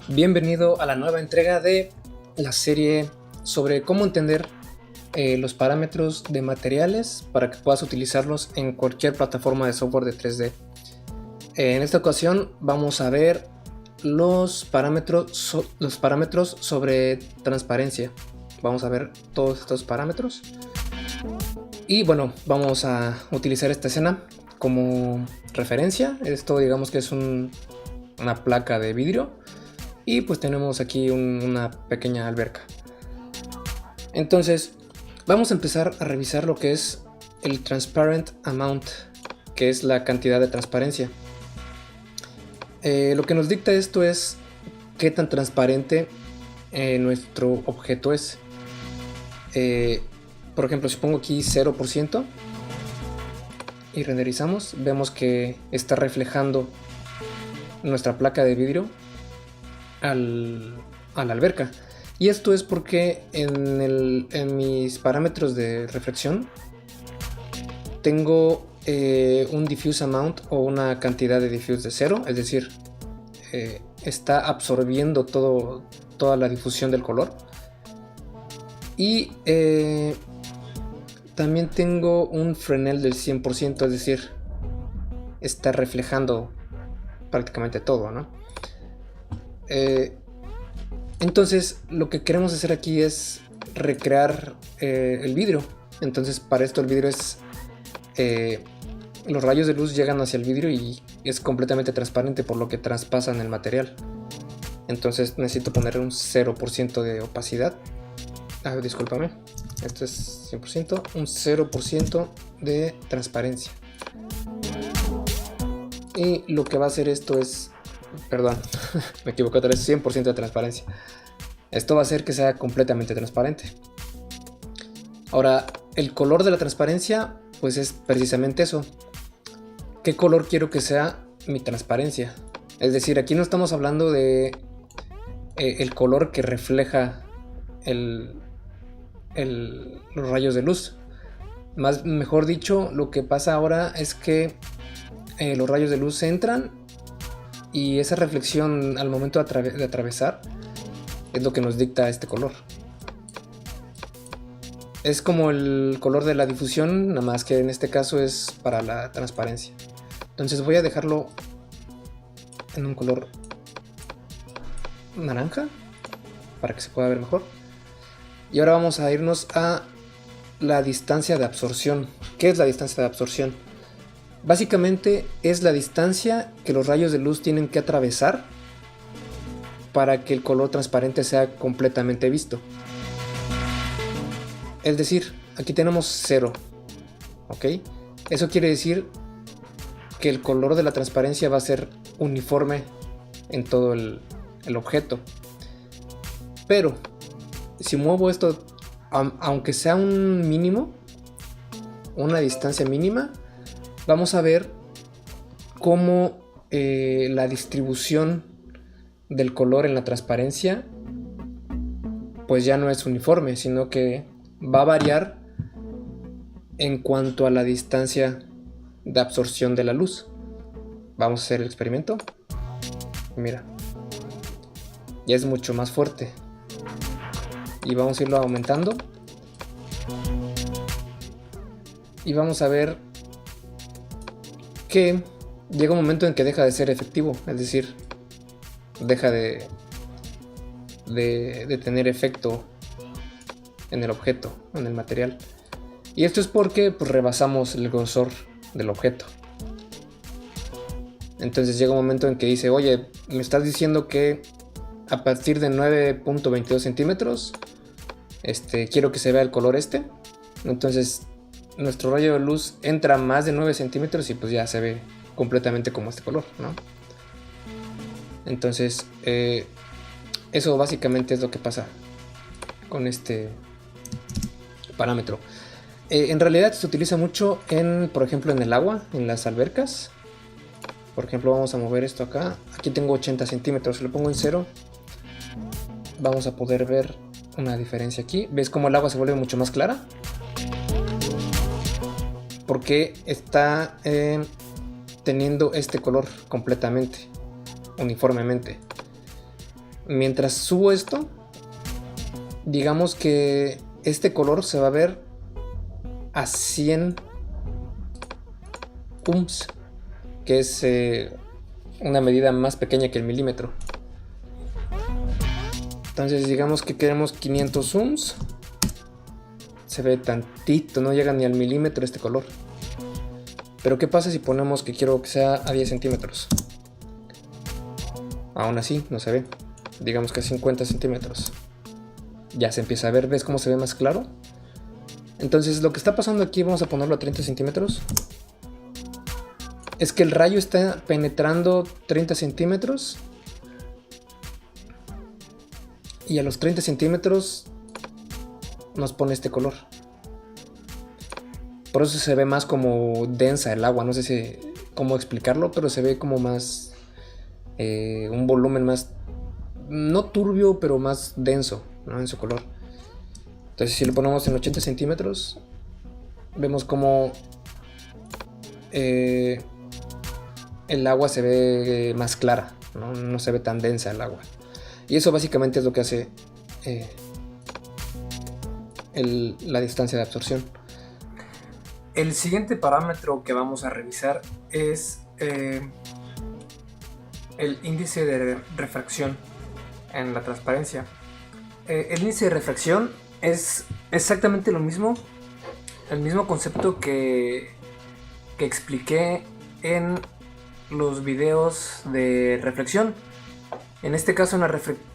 Bienvenido a la nueva entrega de la serie sobre cómo entender los parámetros de materiales para que puedas utilizarlos en cualquier plataforma de software de 3D. En esta ocasión vamos a ver los parámetros sobre transparencia. Vamos a ver todos estos parámetros. Y bueno, vamos a utilizar esta escena como referencia. Esto digamos que es una placa de vidrio. Y pues tenemos aquí una pequeña alberca. Entonces vamos a empezar a revisar lo que es el transparent amount, que es la cantidad de transparencia. Lo que nos dicta esto es qué tan transparente nuestro objeto es. Por ejemplo, si pongo aquí 0% y renderizamos, vemos que está reflejando nuestra placa de vidrio a la alberca. Y esto es porque en mis parámetros de reflexión tengo un diffuse amount o una cantidad de diffuse de 0, es decir, está absorbiendo toda la difusión del color. Y también tengo un Fresnel del 100%, es decir, está reflejando prácticamente todo, ¿no? Entonces lo que queremos hacer aquí es recrear el vidrio. Entonces para esto el vidrio es los rayos de luz llegan hacia el vidrio y es completamente transparente, por lo que traspasan el material. Entonces necesito poner un 0% de opacidad. Discúlpame, esto es 100%, un 0% de transparencia. Y lo que va a hacer esto es, perdón, me equivoqué otra vez, 100% de transparencia. Esto va a hacer que sea completamente transparente. Ahora, el color de la transparencia, pues es precisamente eso. ¿Qué color quiero que sea mi transparencia? Es decir, aquí no estamos hablando de el color que refleja los rayos de luz. Mejor dicho, lo que pasa ahora es que los rayos de luz entran y esa reflexión al momento de atravesar es lo que nos dicta este color. Es como el color de la difusión, nada más que en este caso es para la transparencia. Entonces voy a dejarlo en un color naranja para que se pueda ver mejor. Y ahora vamos a irnos a la distancia de absorción. ¿Qué es la distancia de absorción? Básicamente es la distancia que los rayos de luz tienen que atravesar para que el color transparente sea completamente visto. Es decir, aquí tenemos 0, ¿ok? Eso quiere decir que el color de la transparencia va a ser uniforme en todo el objeto. Pero si muevo esto, aunque sea un mínimo, una distancia mínima, vamos a ver cómo la distribución del color en la transparencia pues ya no es uniforme, sino que va a variar en cuanto a la distancia de absorción de la luz. Vamos a hacer el experimento. Mira, ya es mucho más fuerte y vamos a irlo aumentando y vamos a ver que llega un momento en que deja de ser efectivo, es decir, deja de tener efecto en el objeto, en el material. Y esto es porque pues, rebasamos el grosor del objeto. Entonces llega un momento en que dice, oye, me estás diciendo que a partir de 9.22 centímetros quiero que se vea el color este. Entonces nuestro rayo de luz entra más de 9 centímetros y pues ya se ve completamente como este color, ¿no? Entonces eso básicamente es lo que pasa con este parámetro. En realidad se utiliza mucho por ejemplo en el agua, en las albercas. Por ejemplo, vamos a mover esto acá. Aquí tengo 80 centímetros, si lo pongo en 0 vamos a poder ver una diferencia aquí. ¿Ves cómo el agua se vuelve mucho más clara? Porque está teniendo este color completamente. uniformemente. Mientras subo esto, digamos que este color se va a ver a 100 ohms, que es una medida más pequeña que el milímetro. Entonces digamos que queremos 500 ohms. Se ve tantito, no llega ni al milímetro este color. Pero ¿qué pasa si ponemos que quiero que sea a 10 centímetros? Aún así no se ve. Digamos que a 50 centímetros. Ya se empieza a ver, ¿ves cómo se ve más claro? Entonces lo que está pasando aquí, vamos a ponerlo a 30 centímetros. Es que el rayo está penetrando 30 centímetros. Y a los 30 centímetros nos pone este color. Por eso se ve más como densa el agua. No sé cómo explicarlo, pero se ve como más un volumen más, no turbio, pero más denso, ¿no? En su color. Entonces si lo ponemos en 80 centímetros, vemos como el agua se ve más clara, ¿no? No se ve tan densa el agua. Y eso básicamente es lo que hace la distancia de absorción. El siguiente parámetro que vamos a revisar es el índice de refracción en la transparencia. El índice de refracción es exactamente lo mismo, el mismo concepto que expliqué en los videos de reflexión. En este caso, en la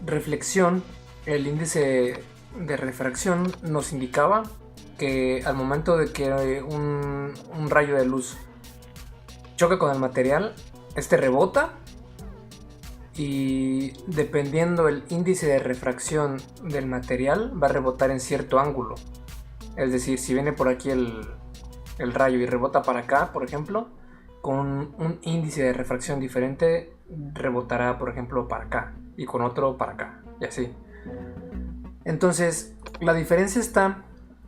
reflexión, el índice de refracción nos indicaba que al momento de que un rayo de luz choca con el material, este rebota, y dependiendo el índice de refracción del material va a rebotar en cierto ángulo. Es decir, si viene por aquí el rayo y rebota para acá, por ejemplo, con un índice de refracción diferente rebotará, por ejemplo, para acá, y con otro para acá, y así. Entonces, la diferencia está,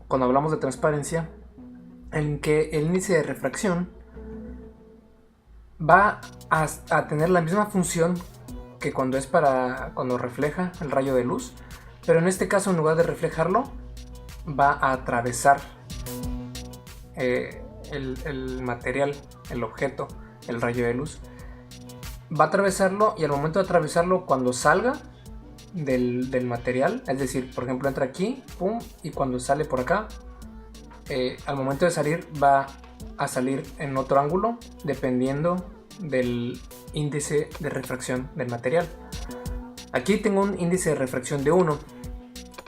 cuando hablamos de transparencia, en que el índice de refracción va a tener la misma función que cuando refleja el rayo de luz, pero en este caso, en lugar de reflejarlo, va a atravesar el material, el objeto, el rayo de luz. Va a atravesarlo, y al momento de atravesarlo, cuando salga del material, es decir, por ejemplo, entra aquí, pum, y cuando sale por acá, al momento de salir va a salir en otro ángulo, dependiendo del índice de refracción del material. Aquí tengo un índice de refracción de 1.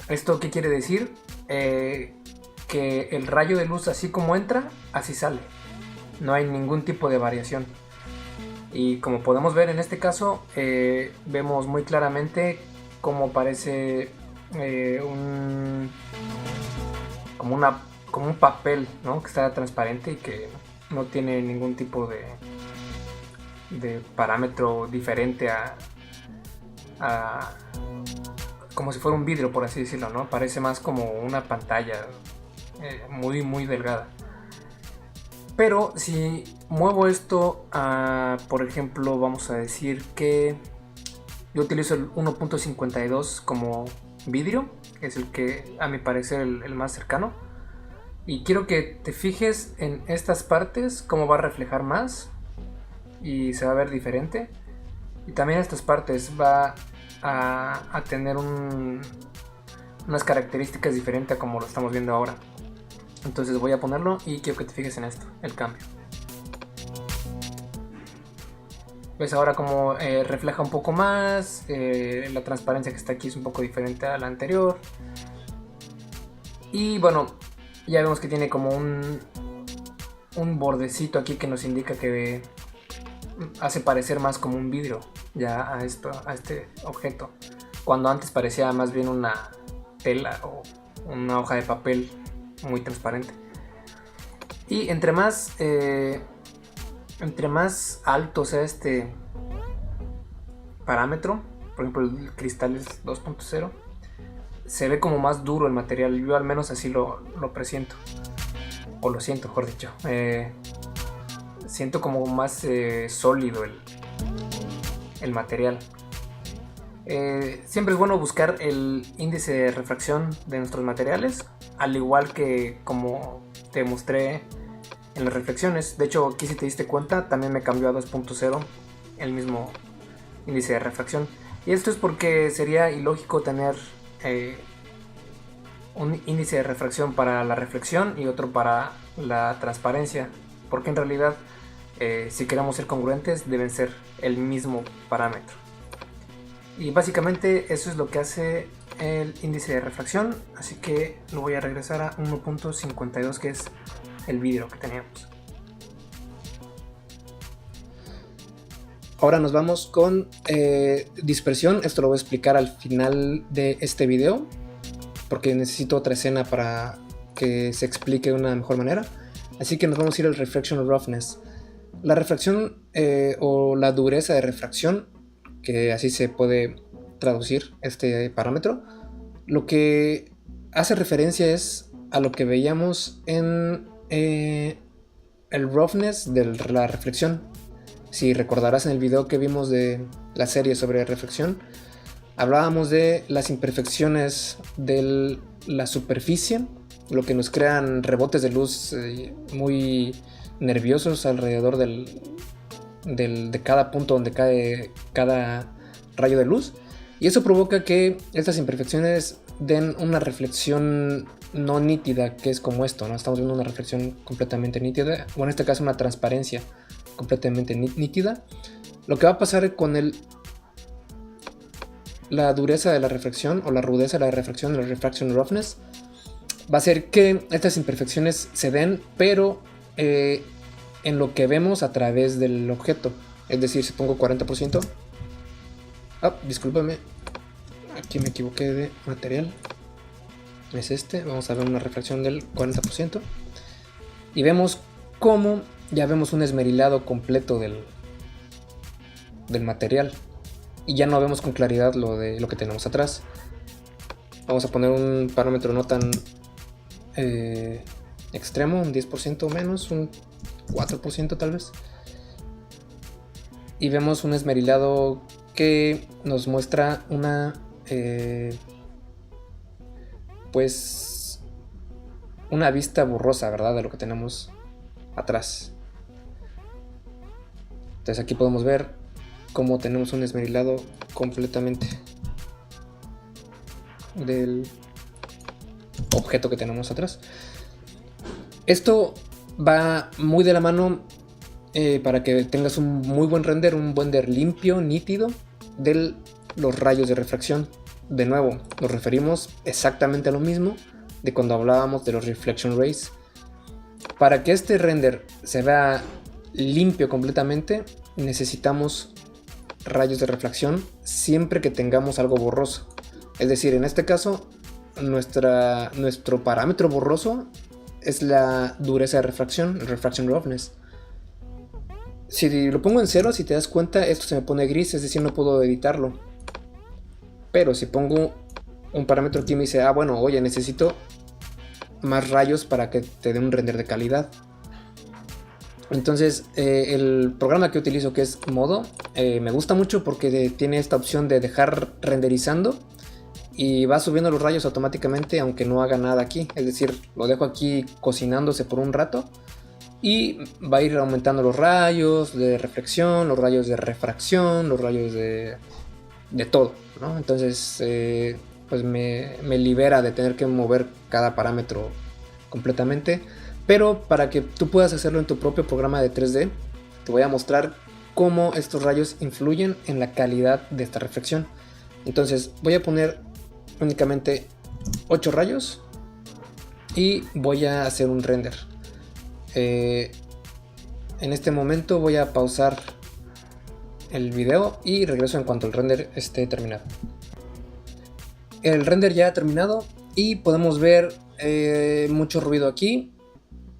¿Esto qué quiere decir? Que el rayo de luz, así como entra, así sale. No hay ningún tipo de variación. Y como podemos ver en este caso, vemos muy claramente cómo parece como un papel, ¿no? Que está transparente y que no tiene ningún tipo de parámetro diferente a como si fuera un vidrio, por así decirlo, ¿no? Parece más como una pantalla muy muy delgada. Pero si muevo esto a, por ejemplo, vamos a decir que yo utilizo el 1.52 como vidrio, que es el que a mi parecer el más cercano, y quiero que te fijes en estas partes, cómo va a reflejar más y se va a ver diferente, y también estas partes va a tener unas características diferentes a como lo estamos viendo ahora. Entonces voy a ponerlo y quiero que te fijes en esto, el cambio. Ves ahora como refleja un poco más, la transparencia que está aquí es un poco diferente a la anterior. Y bueno, ya vemos que tiene como un bordecito aquí que nos indica que hace parecer más como un vidrio ya a este objeto, cuando antes parecía más bien una tela o una hoja de papel muy transparente. Y entre más alto sea este parámetro, por ejemplo el cristal es 2.0, se ve como más duro el material. Yo al menos así lo presiento, o lo siento, mejor dicho. Siento como más sólido el material. Siempre es bueno buscar el índice de refracción de nuestros materiales, al igual que como te mostré en las reflexiones. De hecho, aquí si te diste cuenta, también me cambió a 2.0 el mismo índice de refracción. Y esto es porque sería ilógico tener un índice de refracción para la reflexión y otro para la transparencia, porque en realidad si queremos ser congruentes deben ser el mismo parámetro. Y básicamente eso es lo que hace el índice de refracción, así que lo voy a regresar a 1.52, que es el vidrio que teníamos. Ahora nos vamos con dispersión. Esto lo voy a explicar al final de este video, porque necesito otra escena para que se explique de una mejor manera. Así que nos vamos a ir al Reflection Roughness. La refracción o la dureza de refracción, que así se puede traducir este parámetro, lo que hace referencia es a lo que veíamos en el roughness de la reflexión. Si recordarás en el video que vimos de la serie sobre reflexión, hablábamos de las imperfecciones de la superficie, lo que nos crean rebotes de luz muy nerviosos alrededor de cada punto donde cae cada rayo de luz, y eso provoca que estas imperfecciones den una reflexión no nítida, que es como esto, ¿no? Estamos viendo una reflexión completamente nítida, o en este caso una transparencia completamente nítida. Lo que va a pasar con la dureza de la refracción o la rudeza de la refracción, el refraction roughness, va a ser que estas imperfecciones se den, pero en lo que vemos a través del objeto. Es decir, si pongo 40%, discúlpame, aquí me equivoqué de material, es este, vamos a ver una refracción del 40%, y vemos cómo ya vemos un esmerilado completo del material, y ya no vemos con claridad lo que tenemos atrás. Vamos a poner un parámetro no tan extremo, un 10% o menos, un 4% tal vez, y vemos un esmerilado que nos muestra una pues una vista borrosa, ¿verdad?, de lo que tenemos atrás. Entonces aquí podemos ver cómo tenemos un esmerilado completamente del objeto que tenemos atrás. Esto va muy de la mano para que tengas un muy buen render, un render limpio, nítido de los rayos de refracción. De nuevo, nos referimos exactamente a lo mismo de cuando hablábamos de los reflection rays. Para que este render se vea limpio completamente, necesitamos rayos de refracción siempre que tengamos algo borroso. Es decir, en este caso, nuestro parámetro borroso es la dureza de refracción, el refraction roughness. Si lo pongo en 0, si te das cuenta, esto se me pone gris, es decir, no puedo editarlo. Pero si pongo un parámetro aquí, me dice, bueno, oye, necesito más rayos para que te dé un render de calidad. Entonces el programa que utilizo, que es Modo, me gusta mucho porque tiene esta opción de dejar renderizando y va subiendo los rayos automáticamente aunque no haga nada aquí. Es decir, lo dejo aquí cocinándose por un rato y va a ir aumentando los rayos de reflexión, los rayos de refracción, los rayos de todo, ¿no? Entonces pues me libera de tener que mover cada parámetro completamente. Pero para que tú puedas hacerlo en tu propio programa de 3D, te voy a mostrar cómo estos rayos influyen en la calidad de esta reflexión. Entonces voy a poner únicamente 8 rayos y voy a hacer un render. En este momento voy a pausar el video y regreso en cuanto el render esté terminado. El render ya ha terminado y podemos ver mucho ruido aquí.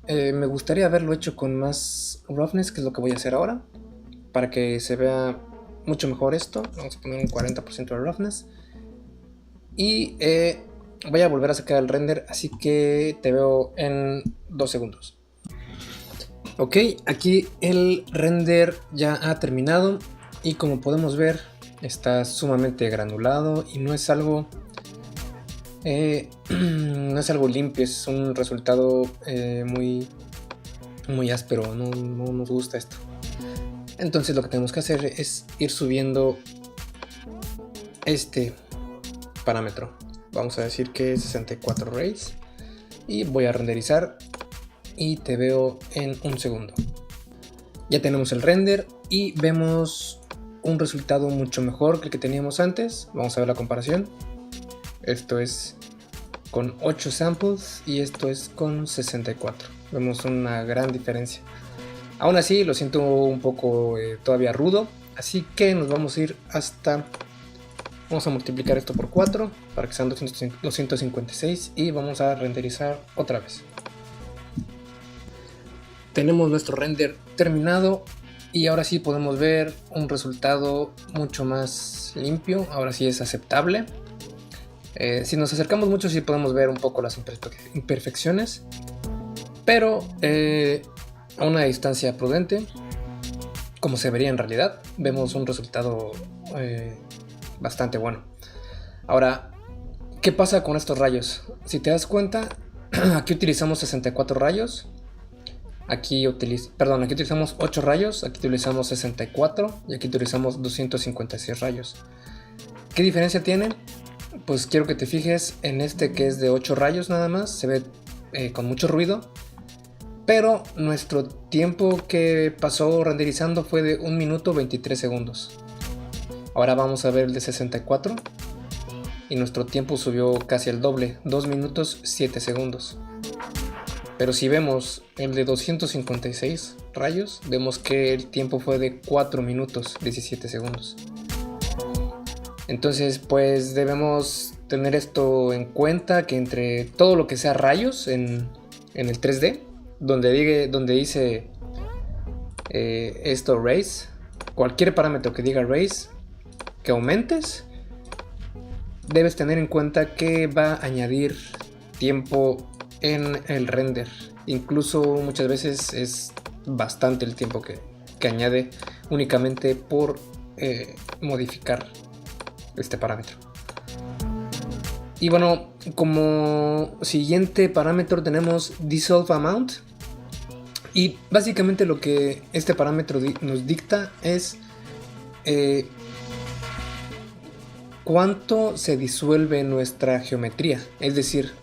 Me gustaría haberlo hecho con más roughness, que es lo que voy a hacer ahora, para que se vea mucho mejor esto. Vamos a poner un 40% de roughness y voy a volver a sacar el render, así que te veo en 2 segundos. Ok, aquí el render ya ha terminado Y como podemos ver, está sumamente granulado y no es algo no es algo limpio, es un resultado muy áspero. No nos gusta esto. Entonces lo que tenemos que hacer es ir subiendo este parámetro. Vamos a decir que es 64 rays y voy a renderizar y te veo en un segundo. Ya tenemos el render y vemos un resultado mucho mejor que el que teníamos antes. Vamos a ver la comparación. Esto es con 8 samples y esto es con 64. Vemos una gran diferencia. Aún así lo siento un poco todavía rudo, así que nos vamos a ir hasta... Vamos a multiplicar esto por 4 para que sean 256 y vamos a renderizar otra vez. Tenemos nuestro render terminado y ahora sí podemos ver un resultado mucho más limpio. Ahora sí es aceptable. Si nos acercamos mucho sí podemos ver un poco las imperfecciones, pero a una distancia prudente, como se vería en realidad, vemos un resultado bastante bueno. Ahora, ¿qué pasa con estos rayos? Si te das cuenta, aquí utilizamos 64 rayos. Aquí utilizamos 8 rayos, aquí utilizamos 64 y aquí utilizamos 256 rayos. ¿Qué diferencia tienen? Pues quiero que te fijes en este que es de 8 rayos nada más, se ve con mucho ruido, pero nuestro tiempo que pasó renderizando fue de 1 minuto 23 segundos. Ahora vamos a ver el de 64 y nuestro tiempo subió casi el doble, 2 minutos 7 segundos. Pero si vemos el de 256 rayos, vemos que el tiempo fue de 4 minutos 17 segundos. Entonces pues debemos tener esto en cuenta, que entre todo lo que sea rayos en el 3D, donde dice esto rays, cualquier parámetro que diga rays, que aumentes, debes tener en cuenta que va a añadir tiempo en el render. Incluso muchas veces es bastante el tiempo que añade únicamente por modificar este parámetro. Y bueno, como siguiente parámetro tenemos Dissolve Amount, y básicamente lo que este parámetro nos dicta es cuánto se disuelve nuestra geometría, es decir,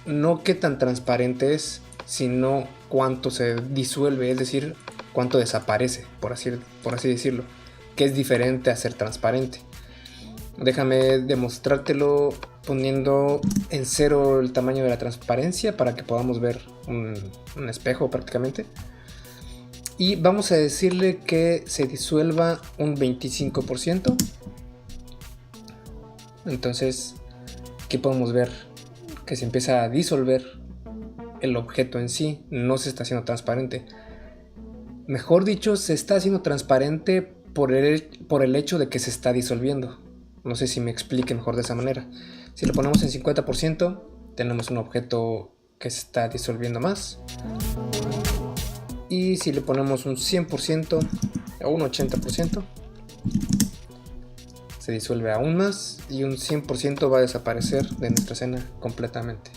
no qué tan transparente es, sino cuánto se disuelve, es decir, cuánto desaparece, por así decirlo, que es diferente a ser transparente. Déjame demostrártelo poniendo en 0 el tamaño de la transparencia para que podamos ver un espejo prácticamente. Y vamos a decirle que se disuelva un 25%. Entonces aquí podemos ver que se empieza a disolver el objeto en sí, no se está haciendo transparente. Mejor dicho, se está haciendo transparente por el hecho de que se está disolviendo. No sé si me explique mejor de esa manera. Si lo ponemos en 50%, tenemos un objeto que se está disolviendo más. Y si le ponemos un 100% o un 80%, se disuelve aún más y un 100% va a desaparecer de nuestra escena completamente.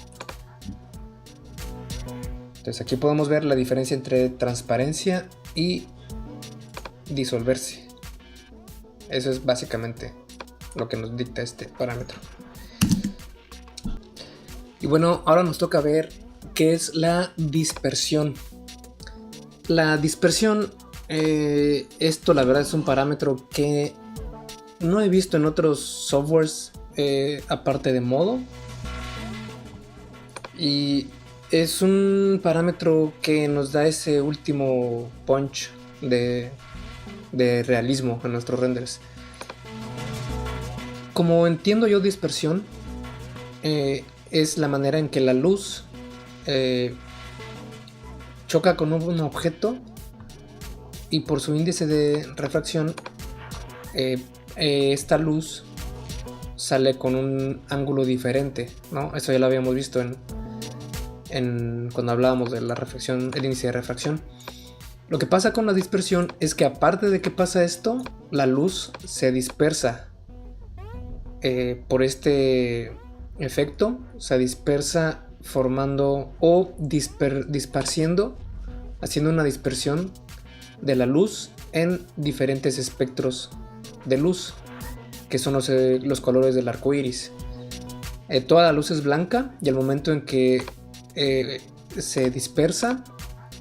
Entonces aquí podemos ver la diferencia entre transparencia y disolverse. Eso es básicamente lo que nos dicta este parámetro. Y bueno, ahora nos toca ver qué es la dispersión. La dispersión, esto la verdad es un parámetro que no he visto en otros softwares aparte de Modo. Y es un parámetro que nos da ese último punch de realismo en nuestros renders. Como entiendo yo dispersión, es la manera en que la luz choca con un objeto y por su índice de refracción esta luz sale con un ángulo diferente, ¿no? Eso ya lo habíamos visto cuando hablábamos de la refracción, el índice de refracción. Lo que pasa con la dispersión es que aparte de que pasa esto, la luz se dispersa. Por este efecto, se dispersa formando o disparciendo, haciendo una dispersión de la luz en diferentes espectros de luz, que son los colores del arco iris. Toda la luz es blanca y al momento en que se dispersa,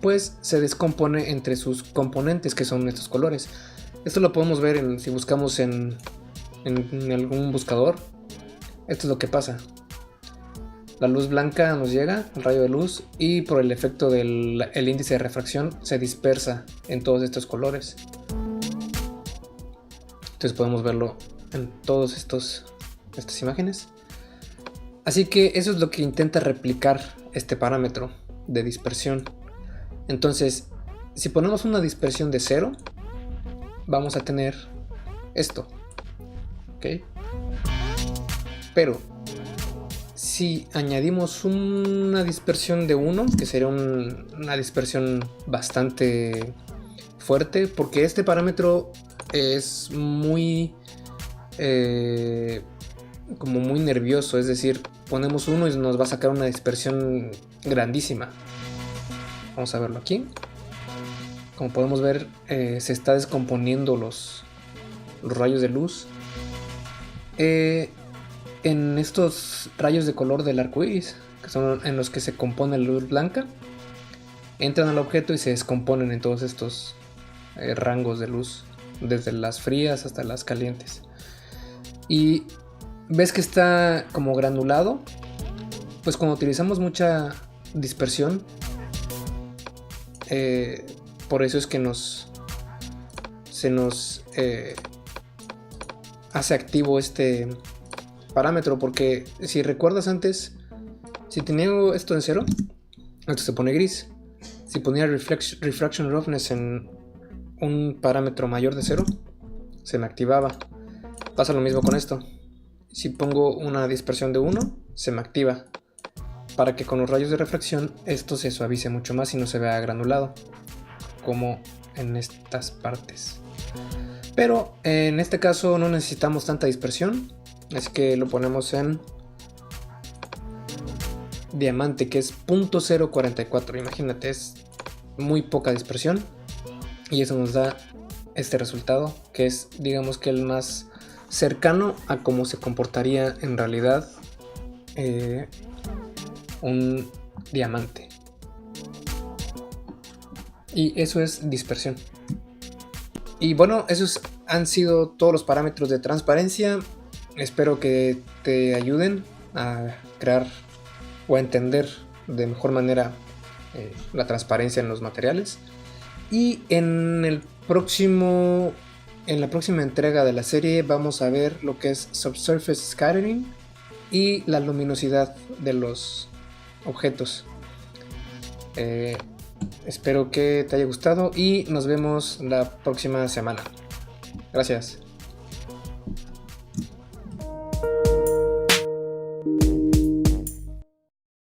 pues se descompone entre sus componentes, que son estos colores. Esto lo podemos ver si buscamos en algún buscador. Esto es lo que pasa. La luz blanca nos llega, el rayo de luz, y por el efecto del índice de refracción se dispersa en todos estos colores. Entonces podemos verlo en todas estas imágenes. Así que eso es lo que intenta replicar este parámetro de dispersión. Entonces, si ponemos una dispersión de 0, vamos a tener esto. ¿Ok? Pero si añadimos una dispersión de 1, que sería una dispersión bastante fuerte, porque este parámetro es muy como muy nervioso, es decir, ponemos 1 y nos va a sacar una dispersión grandísima. Vamos a verlo aquí. Como podemos ver, se está descomponiendo los rayos de luz en estos rayos de color del arco iris, que son en los que se compone la luz blanca. Entran al objeto y se descomponen en todos estos rangos de luz, desde las frías hasta las calientes. Y ves que está como granulado. Pues cuando utilizamos mucha dispersión, por eso es que se nos hace activo este parámetro, porque si recuerdas antes, si tenía esto en 0, esto se pone gris. Si ponía refraction roughness en un parámetro mayor de 0, se me activaba. Pasa lo mismo con esto. Si pongo una dispersión de 1, se me activa, para que con los rayos de refracción esto se suavice mucho más y no se vea granulado, como en estas partes. Pero en este caso no necesitamos tanta dispersión, así que lo ponemos en diamante, que es 0.044. Imagínate, es muy poca dispersión y eso nos da este resultado, que es, digamos, que el más cercano a cómo se comportaría en realidad un diamante. Y eso es dispersión. Y bueno, esos han sido todos los parámetros de transparencia. Espero que te ayuden a crear o a entender de mejor manera la transparencia en los materiales. Y en la próxima entrega de la serie vamos a ver lo que es subsurface scattering y la luminosidad de los objetos. Espero que te haya gustado y nos vemos la próxima semana. Gracias.